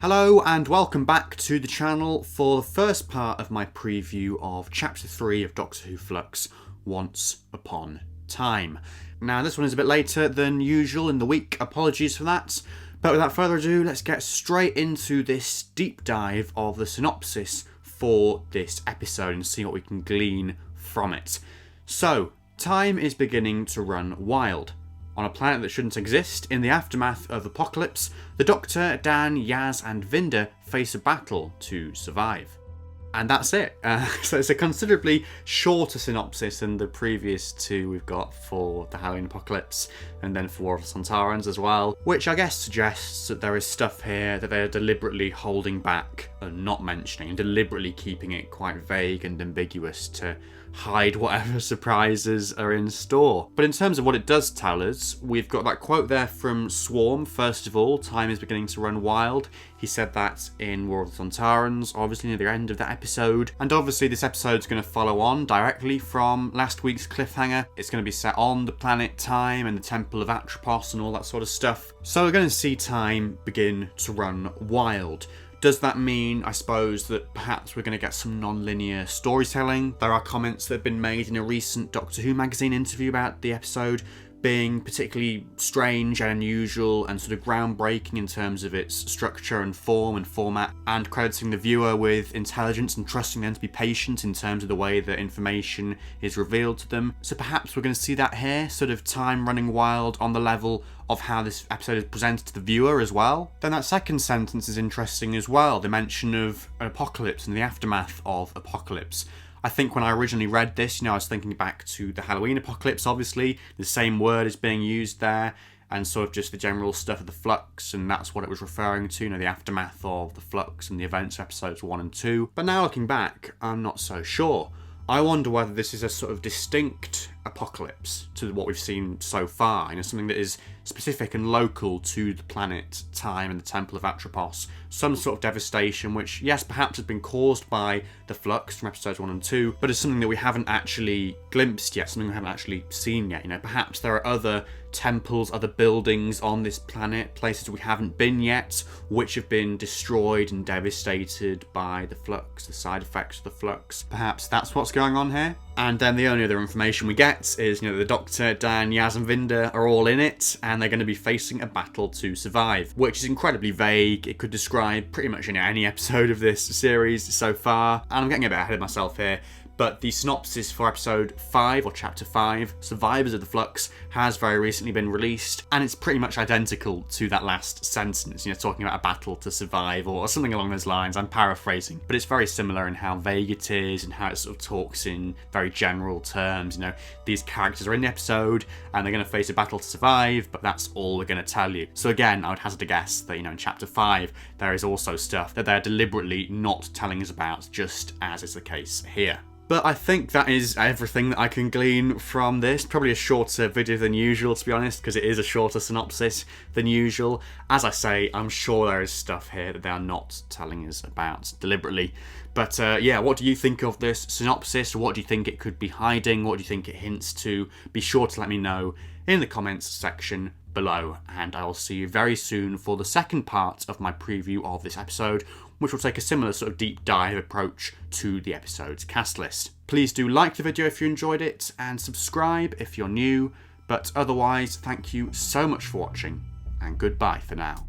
Hello and welcome back to the channel for the first part of my preview of Chapter 3 of Doctor Who Flux, Once Upon Time. Now this one is a bit later than usual in the week, apologies for that, but without further ado let's get straight into this deep dive of the synopsis for this episode and see what we can glean from it. So, time is beginning to run wild. On a planet that shouldn't exist, in the aftermath of Apocalypse, the Doctor, Dan, Yaz and Vinda face a battle to survive. And that's it. So it's a considerably shorter synopsis than the previous two we've got for the Halloween Apocalypse and then for War of the Sontarans as well, which I guess suggests that there is stuff here that they're deliberately holding back and not mentioning, and deliberately keeping it quite vague and ambiguous to hide whatever surprises are in store. But in terms of what it does tell us, we've got that quote there from Swarm. First of all, time is beginning to run wild. He said that in War of the Sontarans, obviously near the end of that episode. And obviously this episode's going to follow on directly from last week's cliffhanger. It's going to be set on the planet Time and the Temple of Atropos and all that sort of stuff. So we're going to see time begin to run wild. Does that mean, I suppose, that perhaps we're going to get some non-linear storytelling? There are comments that have been made in a recent Doctor Who magazine interview about the episode being particularly strange and unusual and sort of groundbreaking in terms of its structure and form and format, and crediting the viewer with intelligence and trusting them to be patient in terms of the way that information is revealed to them. So perhaps we're going to see that here, sort of time running wild on the level of how this episode is presented to the viewer as well. Then that second sentence is interesting as well, the mention of an apocalypse and the aftermath of Apocalypse. I think when I originally read this, I was thinking back to the Halloween Apocalypse, obviously. The same word is being used there, and sort of just the general stuff of the Flux, and that's what it was referring to, the aftermath of the Flux and the events of episodes 1 and 2. But now looking back, I'm not so sure. I wonder whether this is a sort of distinct apocalypse to what we've seen so far, something that is specific and local to the planet Time and the Temple of Atropos. Some sort of devastation which, yes, perhaps has been caused by the Flux from episodes 1 and 2, but is something that we haven't actually glimpsed yet, something we haven't actually seen yet. Perhaps there are other temples, other buildings on this planet, places we haven't been yet, which have been destroyed and devastated by the Flux, the side effects of the Flux. Perhaps that's what's going on here. And then the only other information we get is, the Doctor, Dan, Yaz and Vinda are all in it, and they're going to be facing a battle to survive, which is incredibly vague. It could describe pretty much any episode of this series so far, and I'm getting a bit ahead of myself here. But the synopsis for episode 5, or chapter 5, Survivors of the Flux, has very recently been released, and it's pretty much identical to that last sentence, talking about a battle to survive, or something along those lines. I'm paraphrasing, but it's very similar in how vague it is, and how it sort of talks in very general terms. These characters are in the episode, and they're going to face a battle to survive, but that's all we're going to tell you. So again, I would hazard a guess that, in chapter 5, there is also stuff that they're deliberately not telling us about, just as is the case here. But I think that is everything that I can glean from this. Probably a shorter video than usual, to be honest, because it is a shorter synopsis than usual. As I say, I'm sure there is stuff here that they are not telling us about deliberately. But what do you think of this synopsis? What do you think it could be hiding? What do you think it hints to? Be sure to let me know in the comments section below, and I will see you very soon for the second part of my preview of this episode, which will take a similar sort of deep dive approach to the episode's cast list. Please do like the video if you enjoyed it, and subscribe if you're new, but otherwise, thank you so much for watching, and goodbye for now.